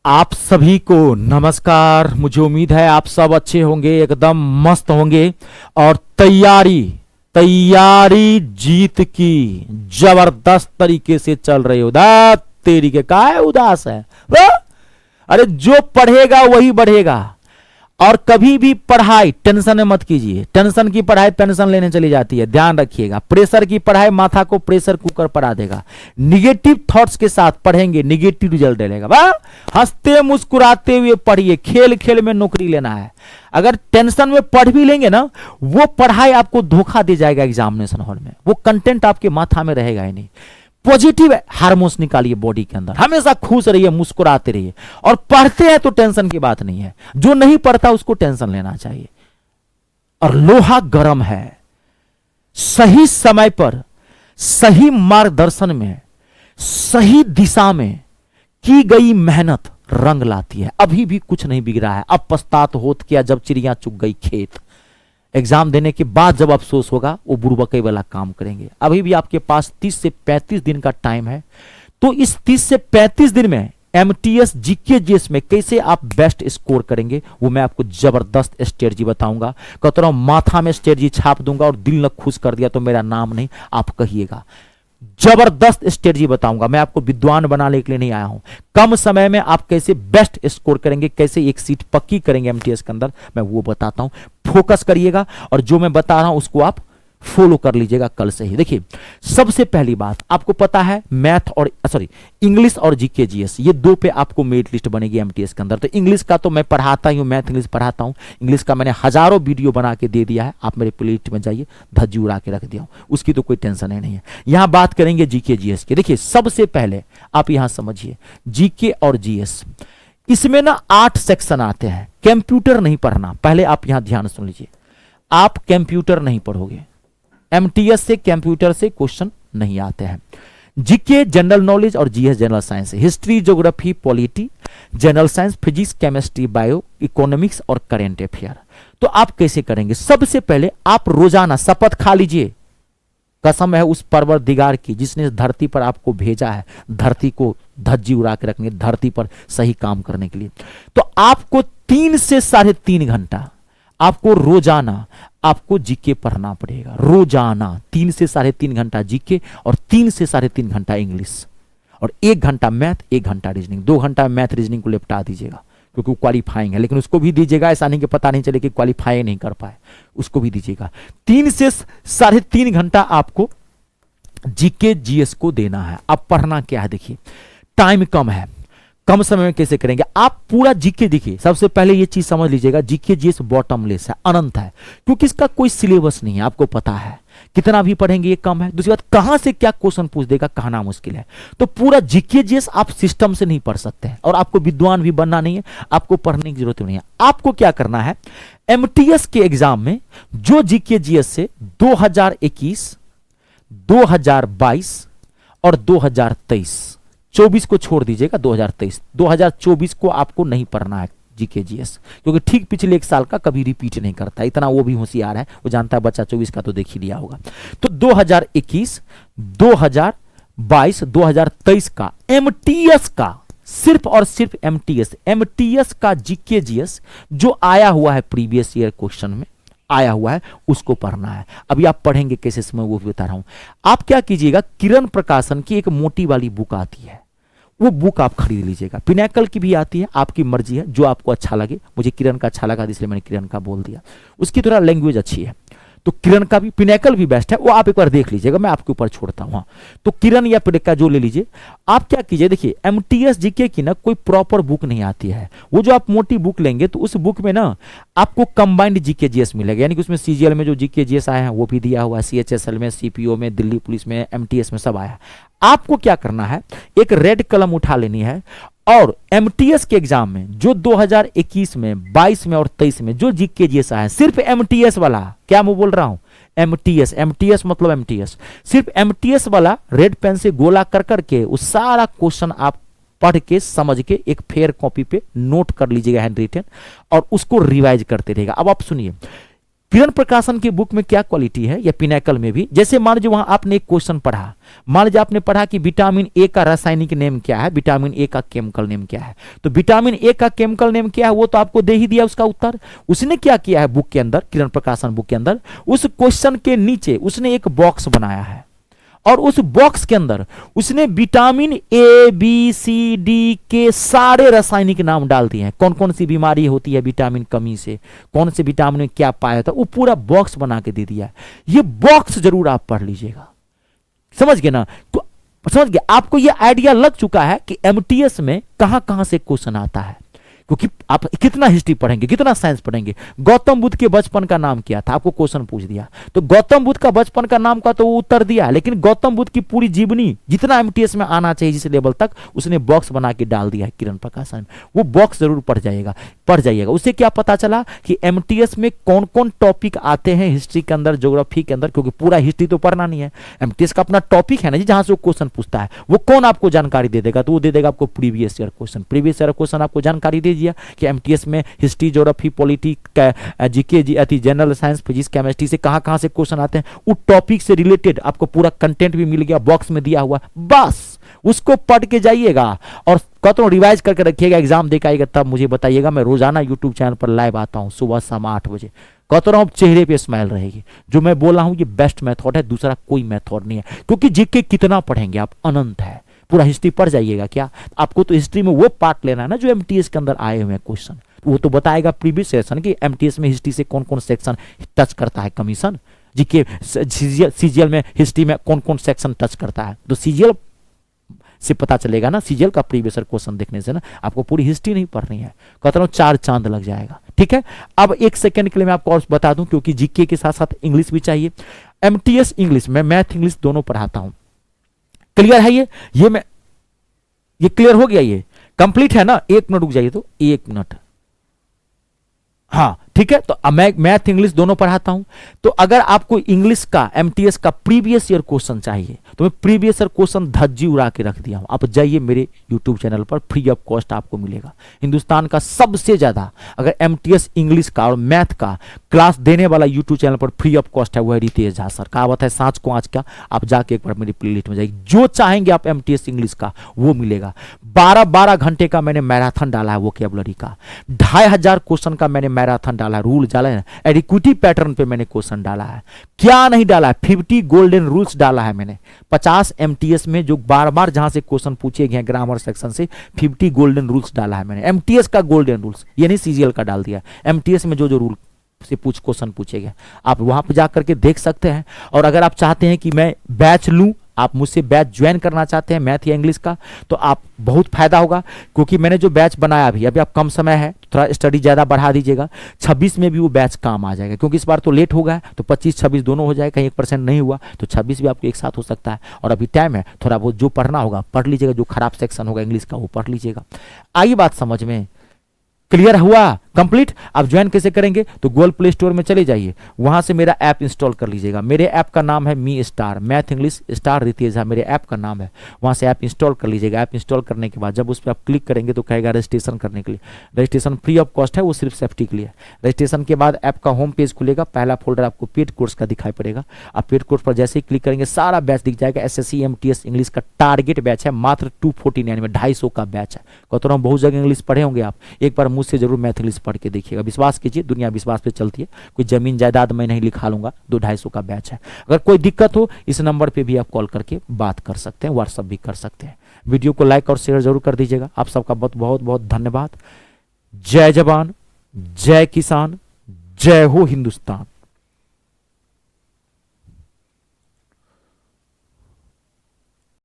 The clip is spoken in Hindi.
आप सभी को नमस्कार। मुझे उम्मीद है आप सब अच्छे होंगे, एकदम मस्त होंगे और तैयारी तैयारी जीत की जबरदस्त तरीके से चल रही हो। तेरी के काहे उदास है वो? अरे जो पढ़ेगा वही बढ़ेगा। और कभी भी पढ़ाई टेंशन में मत कीजिए। टेंशन की पढ़ाई पेंशन लेने चली जाती है, ध्यान रखिएगा। प्रेशर की पढ़ाई माथा को प्रेशर कुकर पर आ देगा। निगेटिव थॉट्स के साथ पढ़ेंगे, निगेटिव रिजल्ट देगा। वाह, हंसते मुस्कुराते हुए पढ़िए। खेल खेल में नौकरी लेना है। अगर टेंशन में पढ़ भी लेंगे ना, वो पढ़ाई आपको धोखा दे जाएगा एग्जामिनेशन हॉल में। वो कंटेंट आपके माथा में रहेगा ही नहीं। पॉजिटिव हार्मोन्स निकालिए बॉडी के अंदर, हमेशा खुश रहिए, मुस्कुराते रहिए। और पढ़ते हैं तो टेंशन की बात नहीं है, जो नहीं पढ़ता उसको टेंशन लेना चाहिए। और लोहा गर्म है। सही समय पर, सही मार्गदर्शन में, सही दिशा में की गई मेहनत रंग लाती है। अभी भी कुछ नहीं बिगड़ा है। अब पछतात होत किया जब चिड़िया चुग गई खेत। एग्जाम देने के बाद जब अफसोस होगा, वो बुड़बकई वाला काम करेंगे। अभी भी आपके पास 30 से 35 दिन का टाइम है। तो इस 30 से 35 दिन में एमटीएस जीके जीएस में कैसे आप बेस्ट स्कोर करेंगे, वो मैं आपको जबरदस्त स्ट्रेटजी बताऊंगा। कहता हूं माथा में स्ट्रेटजी छाप दूंगा और दिल न खुश कर दिया तो मेरा नाम नहीं आप कहिएगा। जबरदस्त स्ट्रेटजी बताऊंगा। मैं आपको विद्वान बनाने के लिए नहीं आया हूं। कम समय में आप कैसे बेस्ट स्कोर करेंगे, कैसे एक सीट पक्की करेंगे एमटीएस के अंदर, मैं वो बताता हूं। फोकस करिएगा और जो मैं बता रहा हूं उसको आप फॉलो कर लीजिएगा कल से ही। देखिए, सबसे पहली बात आपको पता है, मैथ और इंग्लिश और जीके जीएस, ये दो पे आपको मेरिट लिस्ट बनेगी एमटीएस के अंदर। तो इंग्लिश का तो मैं पढ़ाता ही हूं, मैथ इंग्लिश पढ़ाता हूं। इंग्लिश का मैंने हजारों वीडियो बना के दे दिया है, आप मेरे प्लेलिस्ट में जाइए, धज्जी उड़ा के रख दिया हूं, उसकी तो कोई टेंशन ही नहीं है। यहां बात करेंगे जीके जीएस की। देखिए, सबसे पहले आप यहां समझिए, जीके और जीएस, इसमें ना 8 सेक्शन आते हैं। कंप्यूटर नहीं पढ़ना, पहले आप यहां ध्यान सुन लीजिए। आप कंप्यूटर नहीं पढ़ोगे, एमटीएस से कंप्यूटर से क्वेश्चन नहीं आते हैं। जीके जनरल नॉलेज और GS general science, history, geography, polity, general science, physics, chemistry, bio, economics और करेंट अफेयर। तो आप कैसे करेंगे? सबसे पहले आप रोजाना शपथ खा लीजिए, कसम है उस परवरदिगार की जिसने धरती पर आपको भेजा है, धरती को धज्जी उड़ा के रखने, धरती पर सही काम करने के लिए। तो आपको 3 से 3.5 घंटा आपको रोजाना आपको जीके पढ़ना पड़ेगा। रोजाना 3 से 3.5 घंटा जीके और 3 से 3.5 घंटा इंग्लिश और 1 घंटा मैथ, 1 घंटा रीजनिंग। 2 घंटा मैथ रीजनिंग को लेपटा दीजिएगा क्योंकि वो क्वालिफाइंग है, लेकिन उसको भी दीजिएगा, ऐसा नहीं कि पता नहीं चले कि क्वालिफाई नहीं कर पाए, उसको भी दीजिएगा। 3 से 3.5 घंटा आपको जीके जीएस को देना है। अब पढ़ना क्या है, देखिए टाइम कम है, कम समय में कैसे करेंगे आप पूरा जीके। देखिए, सबसे पहले ये चीज समझ लीजिएगा, जीके जीएस बॉटमलेस है, अनंत है, क्योंकि इसका कोई सिलेबस नहीं है। आपको पता है कितना भी पढ़ेंगे ये कम है। दूसरी बात, कहां से क्या क्वेश्चन पूछ देगा कहना मुश्किल है। तो पूरा जीके जीएस आप सिस्टम से नहीं पढ़ सकते हैं और आपको विद्वान भी बनना नहीं है, आपको पढ़ने की जरूरत नहीं है। आपको क्या करना है, एमटीएस के एग्जाम में जो जीके जीएस से 2021, 2022 और 2023, 24 को छोड़ दीजिएगा, 2024 को आपको नहीं पढ़ना है जीके जीएस, क्योंकि ठीक पिछले 1 साल का कभी रिपीट नहीं करता। इतना वो भी होशियार है, वो जानता है बच्चा 24 का तो देख ही लिया होगा। तो 2021, 2022, 2023 का एमटीएस का, सिर्फ और सिर्फ एमटीएस का जीके जीएस जो आया हुआ है प्रीवियस ईयर क्वेश्चन में आया हुआ है, उसको पढ़ना है। अभी आप पढ़ेंगे कैसे, समय वो भी बता रहा हूं। आप क्या कीजिएगा, किरण प्रकाशन की एक मोटी वाली बुक आती है, वो बुक आप खरीद लीजिएगा। पिनैकल की भी आती है, आपकी मर्जी है, जो आपको अच्छा लगे। मुझे किरण का अच्छा लगा इसलिए मैंने किरण का बोल दिया, उसकी थोड़ा लैंग्वेज अच्छी है। तो किरण का भी, पिनैकल भी बेस्ट है, वो आप एक बार देख लीजिएगा, मैं आपके ऊपर छोड़ता हूं। तो किरण या पिनैकल जो ले लीजिए। आप क्या कीजिए, देखिए एमटीएस जीके की ना कोई प्रॉपर बुक नहीं आती है। वो जो आप मोटी बुक लेंगे तो उस बुक में ना आपको कंबाइंड जीके जीएस मिलेगा, यानी कि उसमें सीजीएल में जो जीके जीएस आया है वो भी दिया हुआ है, सीएचएसएल में, सीपीओ में, दिल्ली पुलिस में, एमटीएस में सब आया है। आपको क्या करना है, एक रेड कलम उठा लेनी है और एमटीएस के एग्जाम में जो 2021 में, 22 में और 23 में जो जीके जीएस आया है, सिर्फ एमटीएस वाला, क्या मैं बोल रहा हूं, एमटीएस मतलब एमटीएस, सिर्फ एमटीएस वाला रेड पेन से गोला कर करके उस सारा क्वेश्चन आप पढ़ के समझ के एक फेयर कॉपी पे नोट कर लीजिएगा हैंड रिटन, और उसको रिवाइज करते रहेगा। अब आप सुनिए, किरण प्रकाशन की बुक में क्या क्वालिटी है या पिनाकल में भी, जैसे मान लीजिए वहां आपने एक क्वेश्चन पढ़ा, मान लीजिए आपने पढ़ा कि विटामिन ए का रासायनिक नेम क्या है, विटामिन ए का केमिकल नेम क्या है, तो विटामिन ए का केमिकल नेम क्या है वो तो आपको दे ही दिया उसका उत्तर। उसने क्या किया है बुक के अंदर, किरण प्रकाशन बुक के अंदर, उस क्वेश्चन के नीचे उसने एक बॉक्स बनाया है और उस बॉक्स के अंदर उसने vitamin A B C D के सारे रासायनिक नाम डाल दिए हैं, कौन कौन सी बीमारी होती है विटामिन कमी से, कौन से विटामिन में क्या पाया जाता है, वो पूरा बॉक्स बना के दे दिया है। ये बॉक्स जरूर आप पढ़ लीजिएगा, समझ गए ना। तो समझ गए, आपको ये आइडिया लग चुका है कि एमटीएस में कहां कहां से क्वेश्चन आता है, क्योंकि आप कितना हिस्ट्री पढ़ेंगे, कितना साइंस पढ़ेंगे। गौतम बुद्ध के बचपन का नाम क्या था, आपको क्वेश्चन पूछ दिया, तो गौतम बुद्ध का बचपन का नाम का तो वो उत्तर दिया, लेकिन गौतम बुद्ध की पूरी जीवनी जितना एमटीएस में आना चाहिए जिस लेवल तक, उसने बॉक्स बना के डाल दिया है किरण प्रकाशन में। वो बॉक्स जरूर पढ़ जाइएगा। उससे क्या पता चला कि एमटीएस में कौन कौन टॉपिक आते हैं हिस्ट्री के अंदर, ज्योग्राफी के अंदर, क्योंकि पूरा हिस्ट्री तो पढ़ना नहीं है, एमटीएस का अपना टॉपिक है ना जी, जहां से वो क्वेश्चन पूछता है, वो कौन आपको जानकारी दे देगा, तो वो दे देगा आपको previous year question. Previous year question आपको जानकारी दे दिया कि एमटीएस में history, geography, politics, GK, general science, physics, chemistry से कहां से क्वेश्चन आते हैं, उस टॉपिक से रिलेटेड आपको पूरा कंटेंट भी मिल गया, बॉक्स में दिया हुआ। बस उसको पढ़ के जाइएगा और कतों रिवाइज करके रखिएगा, एग्जाम देकर आएगा तब मुझे बताइएगा। मैं रोजाना यूट्यूब चैनल पर लाइव आता हूं सुबह शाम 8 बजे। कहता रहा हूं चेहरे पे स्माइल रहेगी। जो मैं बोल रहा हूं ये बेस्ट मेथड है, दूसरा कोई मेथड नहीं है, क्योंकि जीके कितना पढ़ेंगे आप, अनंत है। पूरा हिस्ट्री पढ़ जाइएगा। क्या आपको तो हिस्ट्री में वो पार्ट लेना है ना जो एमटीएस के अंदर आए हुए हैं क्वेश्चन, वो तो बताएगा प्रीवियस सेशन कि एमटीएस में हिस्ट्री से कौन कौन सेक्शन टच करता है, कमीशन जीके सीजीएल में हिस्ट्री में कौन कौन सेक्शन टच करता है, तो सीजीएल से पता चलेगा ना, सीजीएल का प्रीवियस क्वेश्चन देखने से ना। आपको पूरी हिस्ट्री नहीं पढ़नी है, कहता हूं 4 चांद लग जाएगा। ठीक है, अब 1 सेकंड के लिए मैं आपको और बता दूं, क्योंकि जीके के साथ साथ इंग्लिश भी चाहिए। एमटीएस इंग्लिश में मैथ इंग्लिश दोनों पढ़ाता हूं। क्लियर है ये क्लियर हो गया, ये कंप्लीट है ना। 1 मिनट रुक जाइए, तो 1 मिनट, हाँ ठीक है। तो मैं मैथ इंग्लिश दोनों पढ़ाता हूं। तो अगर आपको इंग्लिश का एमटीएस का प्रीवियस ईयर क्वेश्चन चाहिए तो मैं प्रीवियस ईयर क्वेश्चन धज्जी उड़ा के रख दिया हूं। आप जाइए मेरे यूट्यूब चैनल पर, फ्री ऑफ कॉस्ट आपको मिलेगा। हिंदुस्तान का सबसे ज्यादा अगर एमटीएस इंग्लिश का और मैथ का क्लास देने वाला यूट्यूब चैनल पर फ्री ऑफ कॉस्ट है, वह रितेश झा सर। कहावत है सांच को आँच का। आप जाके एक बार मेरी प्लेलिस्ट में जाइए, जो चाहेंगे आप एमटीएस इंग्लिश का वो मिलेगा। 12-12 घंटे का मैंने मैराथन डाला है वोकैबुलरी का, 2500 क्वेश्चन का मैंने मैराथन डाला है, रूल डाला है, एडिक्विटी पैटर्न पे मैंने क्वेश्चन डाला है। क्या नहीं डाला है, 50 गोल्डन रूल्स डाला है मैंने। 50 एमटीएस में जो बार बार जहां से क्वेश्चन पूछे गए ग्रामर सेक्शन से, 50 गोल्डन रूल्स डाला है मैंने। एमटीएस का गोल्डन रूल्स, ये नहीं सीजीएल का डाल दिया। एमटीएस में जो जो रूल से क्वेश्चन पूछे गए आप वहां पर जाकर के देख सकते हैं। और अगर आप चाहते हैं कि मैं बैच लूं, आप मुझसे बैच ज्वाइन करना चाहते हैं मैथ या इंग्लिश का, तो आप बहुत फायदा होगा, क्योंकि मैंने जो बैच बनाया अभी आप कम समय है, थोड़ा स्टडी ज़्यादा बढ़ा दीजिएगा। 26 में भी वो बैच काम आ जाएगा, क्योंकि इस बार तो लेट हो गया है, तो 25-26 दोनों हो जाएगा। कहीं 1% नहीं हुआ तो 26 भी आपको एक साथ हो सकता है। और अभी टाइम है, थोड़ा बहुत जो पढ़ना होगा पढ़ लीजिएगा, जो खराब सेक्शन होगा इंग्लिश का वो पढ़ लीजिएगा। आई बात समझ में? क्लियर हुआ? कंप्लीट। आप ज्वाइन कैसे करेंगे? तो गूगल प्ले स्टोर में चले जाइए, वहां से मेरा ऐप इंस्टॉल कर लीजिएगा। मेरे ऐप का नाम है me star, math English star Ritesh Jha मेरे ऐप का नाम है। वहां से ऐप इंस्टॉल कर लीजिएगा। ऐप इंस्टॉल करने के बाद जब उस पर आप क्लिक करेंगे तो कहेगा रजिस्ट्रेशन करने के लिए। रजिस्ट्रेशन फ्री ऑफ कॉस्ट है, वो सिर्फ सेफ्टी के लिए। रजिस्ट्रेशन के बाद ऐप का होम पेज खुलेगा, पहला फोल्डर आपको पेड कोर्स का दिखाई पड़ेगा। आप पेड कोर्स पर जैसे ही क्लिक करेंगे सारा बैच दिख जाएगा। एसएससी एमटीएस इंग्लिश का टारगेट बैच है, मात्र 249 में 250 का बैच है। कहता हूं बहुत जगह इंग्लिश पढ़े होंगे आप, एक बार मुझसे जरूर मैथ इंग्लिश पढ़ के देखिएगा। विश्वास कीजिए, दुनिया विश्वास पे चलती है। कोई जमीन जायदाद मैं नहीं लिखा लूंगा। 200-250 का बैच है। अगर कोई दिक्कत हो इस नंबर पे भी आप कॉल करके बात कर सकते हैं, व्हाट्सअप भी कर सकते हैं। वीडियो को लाइक और शेयर जरूर कर दीजिएगा। आप सबका बहुत बहुत बहुत धन्यवाद। जय जवान, जय किसान, जय हो हिंदुस्तान।